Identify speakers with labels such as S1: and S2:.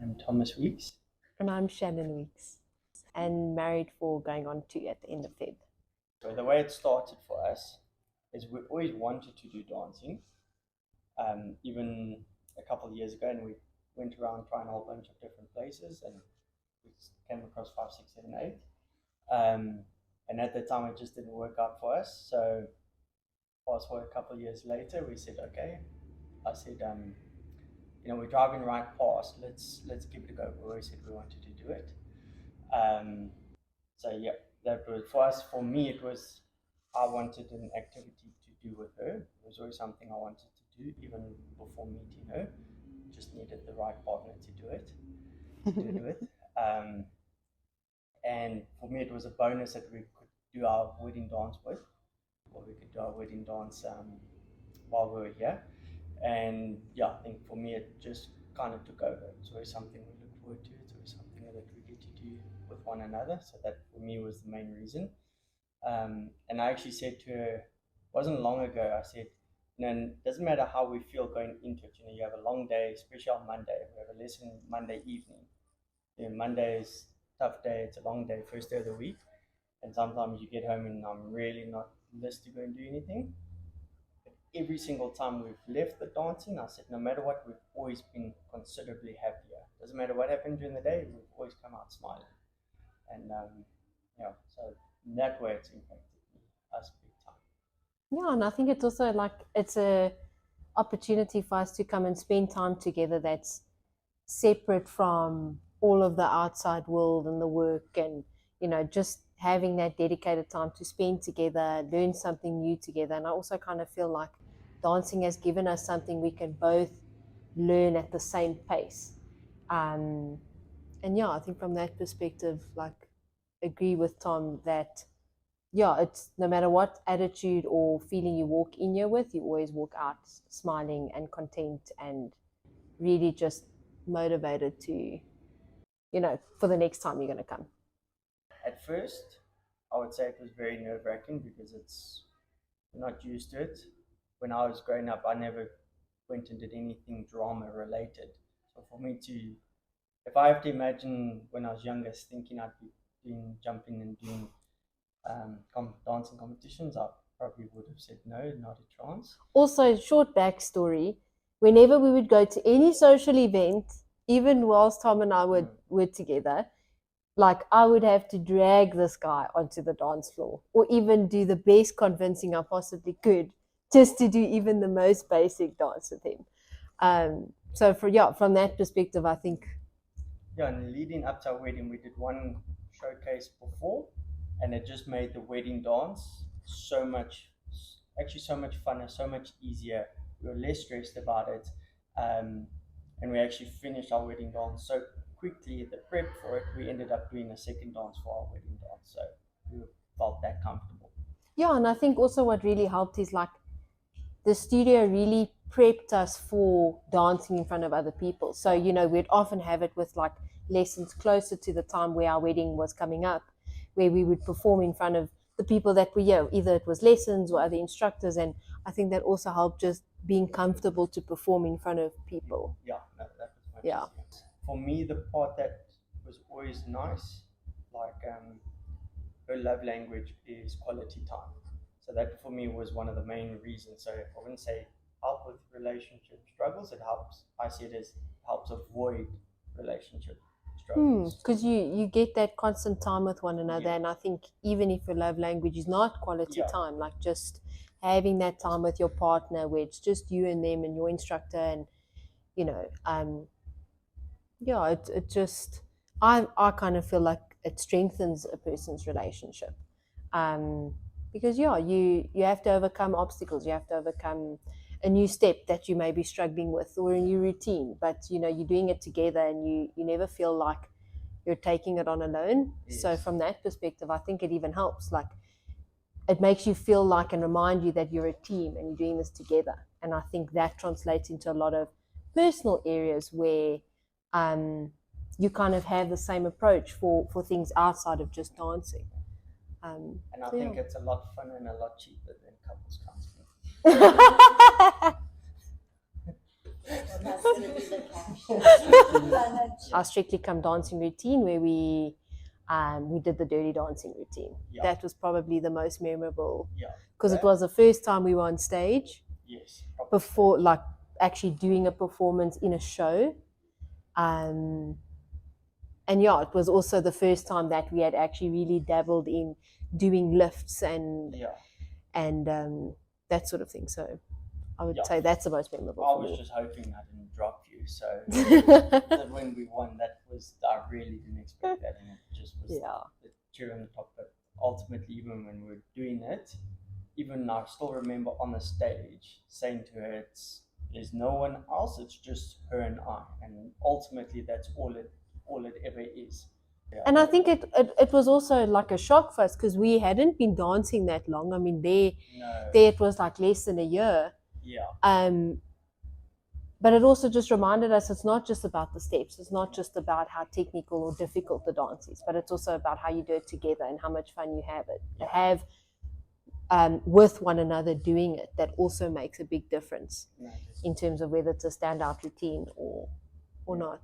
S1: I'm Thomas Weeks.
S2: And I'm Shannon Weeks, and married for going on 2 at the end of Feb.
S1: So the way it started for us is we always wanted to do dancing. Even a couple of years ago, and we went around trying a whole bunch of different places, and we came across 5, 6, 7, 8. And at the time, it just didn't work out for us. So fast forward a couple of years later, we said, okay. I said, we're driving right past. Let's give it a go. We always said we wanted to do it. So yeah, that was for us. For me, it was I wanted an activity to do with her. It was always something I wanted to do, even before meeting her. Just needed the right partner to do it with. And for me, it was a bonus that we could do our wedding dance with, or we could do our wedding dance while we were here. And yeah, I think for me, it just kind of took over. It's always something we look forward to. It's always something that we get to do with one another. So that for me was the main reason. And I actually said to her, it wasn't long ago, I said, it doesn't matter how we feel going into it. You have a long day, especially on Monday. We have a lesson Monday evening. Monday is a tough day. It's a long day, first day of the week. And sometimes you get home and I'm really not list to go and do anything. But every single time we've left the dancing, I said, no matter what, we've always been considerably happier. Doesn't matter what happened during the day, we've always come out smiling. And so in that way, it's impacted us big time.
S2: Yeah, and I think it's also it's a opportunity for us to come and spend time together that's separate from all of the outside world and the work, and just having that dedicated time to spend together, learn something new together. And I also kind of feel like dancing has given us something we can both learn at the same pace. And yeah, I think from that perspective, agree with Tom that it's no matter what attitude or feeling you walk in here with, you always walk out smiling and content and really just motivated to, for the next time you're going to come.
S1: At first, I would say it was very nerve-wracking because it's not used to it. When I was growing up, I never went and did anything drama related. So for me to, if I have to imagine when I was younger, thinking I'd be jumping and doing dancing competitions, I probably would have said no, not a chance.
S2: Also, short backstory, whenever we would go to any social event, even whilst Tom and I were together, I would have to drag this guy onto the dance floor, or even do the best convincing I possibly could just to do even the most basic dance with him. So from that perspective, I think.
S1: Yeah, and leading up to our wedding, we did one showcase before, and it just made the wedding dance so much fun and so much easier. We were less stressed about it, and we actually finished our wedding dance so quickly. The prep for it, we ended up doing a second dance for our wedding dance, so we felt that comfortable.
S2: Yeah, and I think also what really helped is the studio really prepped us for dancing in front of other people. So we'd often have it with lessons closer to the time where our wedding was coming up, where we would perform in front of the people that were here. Either it was lessons or other instructors, and I think that also helped just being comfortable to perform in front of people.
S1: Yeah, that was much easier. For me, the part that was always nice, her love language is quality time. So that for me was one of the main reasons. So I wouldn't say help with relationship struggles, it helps. I see it as helps avoid relationship struggles.
S2: Because you get that constant time with one another, and I think even if your love language is not quality time, just having that time with your partner where it's just you and them and your instructor, and it just I kind of feel like it strengthens a person's relationship, because you have to overcome obstacles, you have to overcome a new step that you may be struggling with, or a new routine, but you're doing it together, and you never feel like you're taking it on alone. Yes. So from that perspective, I think it even helps. It makes you feel like and remind you that you're a team and you're doing this together. And I think that translates into a lot of personal areas where you kind of have the same approach for things outside of just dancing.
S1: And I think it's a lot funner and a lot cheaper than couples counseling.
S3: Well, that's going to be the caption.
S2: Our Strictly Come Dancing routine, where we did the dirty dancing routine.
S1: Yeah.
S2: That was probably the most memorable.
S1: Yeah.
S2: Because it was the first time we were on stage.
S1: Yes.
S2: Before, like, actually doing a performance in a show. And yeah, it was also the first time that we had actually really dabbled in doing lifts and that sort of thing. So I would say that's the most memorable.
S1: I was just hoping I didn't drop you. So that when we won, I really didn't expect that, and it just was the cherry on the top. But ultimately, even when we were doing it, even I still remember on the stage saying to her, there's no one else, it's just her and I, and ultimately that's all it ever is. Yeah.
S2: And I think it was also like a shock for us because we hadn't been dancing that long. I mean, there it was like less than a year.
S1: Yeah.
S2: But it also just reminded us it's not just about the steps. It's not just about how technical or difficult the dance is, but it's also about how you do it together and how much fun you have it.
S1: Yeah.
S2: With one another doing it, that also makes a big difference in terms of whether it's a standout routine or not.